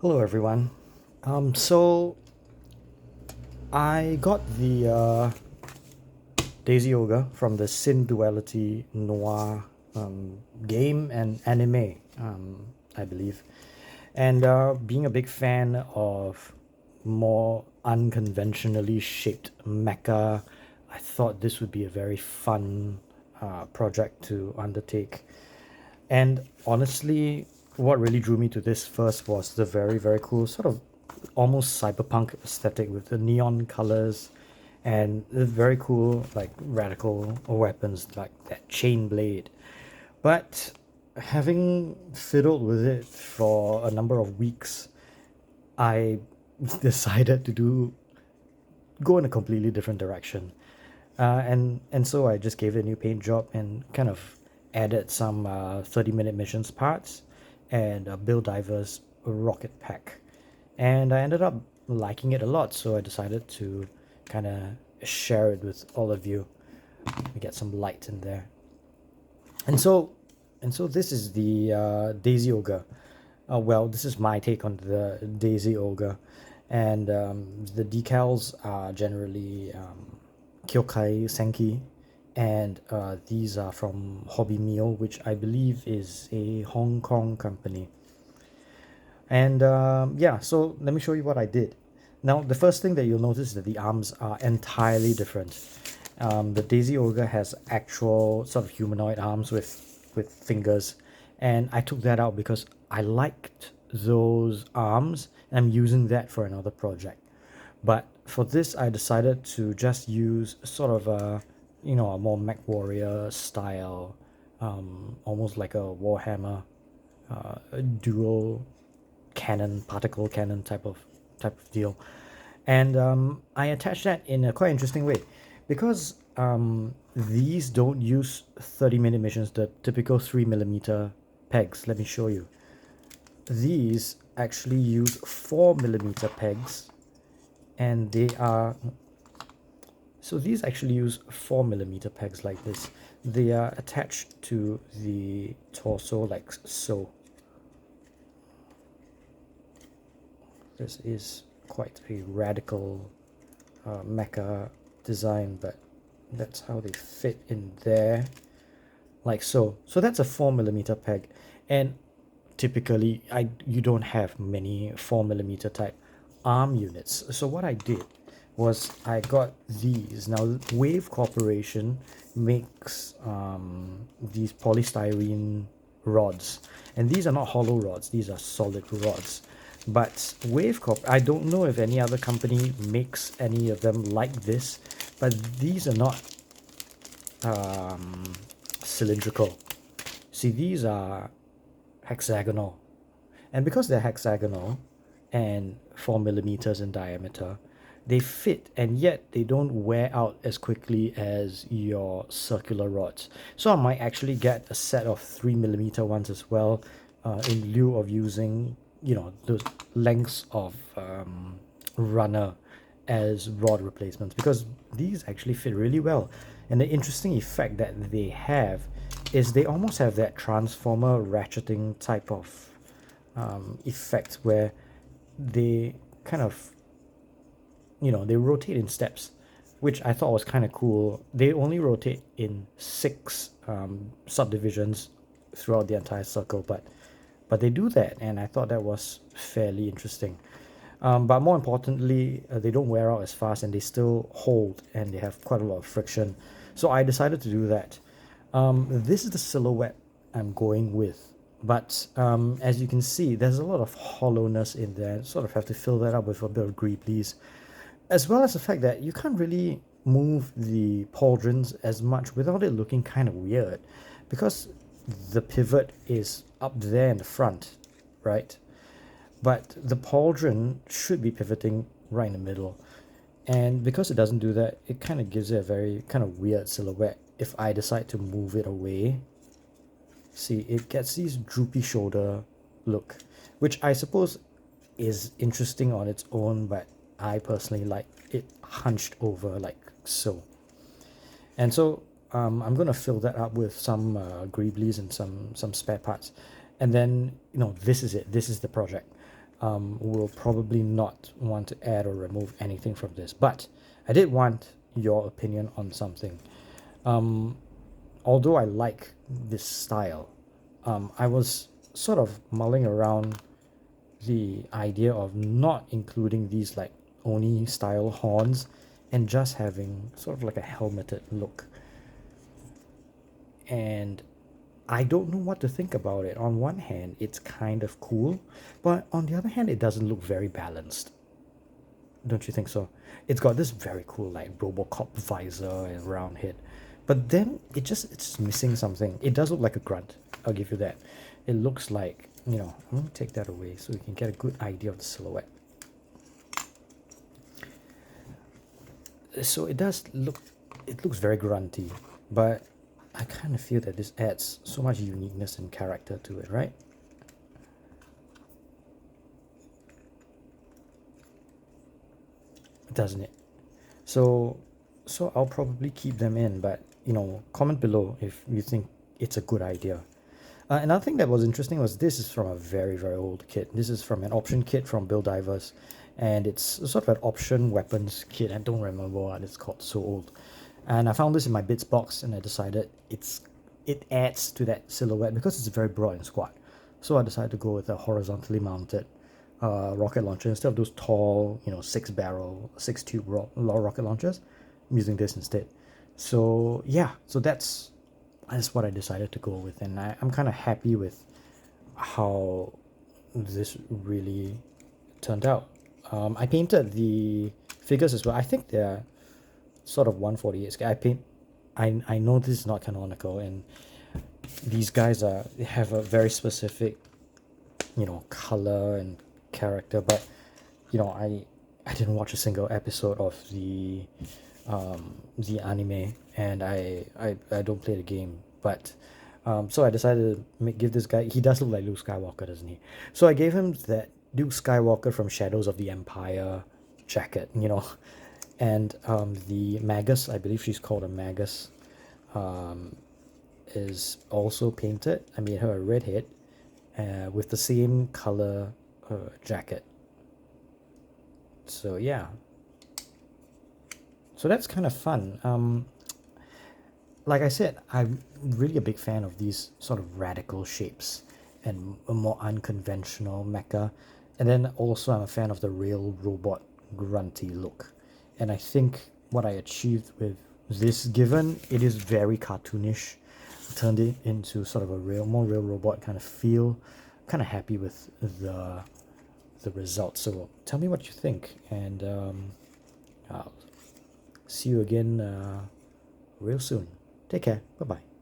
Hello everyone. So I got the DaisyOgre from the Synduality Noir game and anime, I believe. And being a big fan of more unconventionally shaped mecha, I thought this would be a very fun project to undertake. And honestly, what really drew me to this first was the very, very cool, sort of almost cyberpunk aesthetic with the neon colors and the very cool, like radical weapons like that chain blade. But having fiddled with it for a number of weeks, I decided to go in a completely different direction. And so I just gave it a new paint job and kind of added some 30-minute missions parts and a Bill Diver's rocket pack. And I ended up liking it a lot, so I decided to kind of share it with all of you. Get some light in there. And so this is the DaisyOgre. Well, this is my take on the DaisyOgre, and the decals are generally Kyokai Senki, and these are from Hobby Meal, which I believe is a Hong Kong company. And yeah, so let me show you what I did. Now, the first thing that you'll notice is that the arms are entirely different. The DaisyOgre has actual sort of humanoid arms with fingers, and I took that out because I liked those arms, and I'm using that for another project. But for this, I decided to just use sort of a more Mech Warrior style, almost like a Warhammer dual cannon, particle cannon type of deal. And I attached that in a quite interesting way because these don't use 30-minute missions, the typical 3mm pegs. Let me show you. These actually use 4mm pegs, and they are so these actually use 4mm pegs like this. They are attached to the torso like so. This is quite a radical mecha design, but that's how they fit in there, like so. So that's a 4mm peg, and typically you don't have many 4mm type arm units. So what I did was I got these. Now Wave Corporation makes these polystyrene rods, and these are not hollow rods, these are solid rods. But Wave Corp, I don't know if any other company makes any of them like this, but these are not cylindrical. See, these are hexagonal, and because they're hexagonal and 4mm in diameter, they fit, and yet they don't wear out as quickly as your circular rods. So I might actually get a set of 3mm ones as well, in lieu of using those lengths of runner as rod replacements, because these actually fit really well. And the interesting effect that they have is they almost have that transformer ratcheting type of effect where they kind of they rotate in steps, which I thought was kind of cool. They only rotate in 6 subdivisions throughout the entire circle, but they do that, and I thought that was fairly interesting. But more importantly, they don't wear out as fast, and they still hold, and they have quite a lot of friction. So I decided to do that. This is the silhouette I'm going with, but as you can see, there's a lot of hollowness in there. Sort of have to fill that up with a bit of greeblies, as well as the fact that you can't really move the pauldrons as much without it looking kind of weird, because the pivot is up there in the front, right? But the pauldron should be pivoting right in the middle. And because it doesn't do that, it kind of gives it a very kind of weird silhouette. If I decide to move it away, see, it gets these droopy shoulder look, which I suppose is interesting on its own, but I personally like it hunched over like so. And so I'm going to fill that up with some greeblies and some spare parts. And then, this is it. This is the project. will probably not want to add or remove anything from this. But I did want your opinion on something. Although I like this style, I was sort of mulling around the idea of not including these like Oni style horns and just having sort of like a helmeted look. And I don't know what to think about it. On one hand, it's kind of cool, but on the other hand, it doesn't look very balanced. Don't you think so? It's got this very cool like Robocop visor and round head, but then it's missing something. It does look like a grunt. I'll give you that. It looks like, I'm gonna take that away so you can get a good idea of the silhouette. So it looks very grunty, but I kind of feel that this adds so much uniqueness and character to it, right? Doesn't it? So I'll probably keep them in, but comment below if you think it's a good idea. Another thing that was interesting was this is from a very, very old kit. This is from an option kit from Bill Divers, and it's sort of an option weapons kit. I don't remember what it's called, so old. And I found this in my bits box, and I decided it adds to that silhouette because it's very broad and squat. So I decided to go with a horizontally mounted rocket launcher instead of those tall, 6-barrel, 6-tube rocket launchers. I'm using this instead. So yeah, so that's what I decided to go with, and I'm kind of happy with how this really turned out. I painted the figures as well. I think they're sort of 148. I know this is not canonical, and these guys have a very specific, color and character, but I didn't watch a single episode of the anime, and I don't play the game, but so I decided to give this guy, he does look like Luke Skywalker, doesn't he? So I gave him that Luke Skywalker from Shadows of the Empire jacket, and the Magus, I believe she's called a Magus, is also painted. I made her a redhead with the same color jacket. So yeah, so that's kind of fun. Like I said, I'm really a big fan of these sort of radical shapes and a more unconventional mecha. And then also I'm a fan of the real robot grunty look. And I think what I achieved with this, given it is very cartoonish, turned it into sort of a more real robot kind of feel. Kind of happy with the result. So tell me what you think, and I'll see you again real soon. Take care. Bye bye.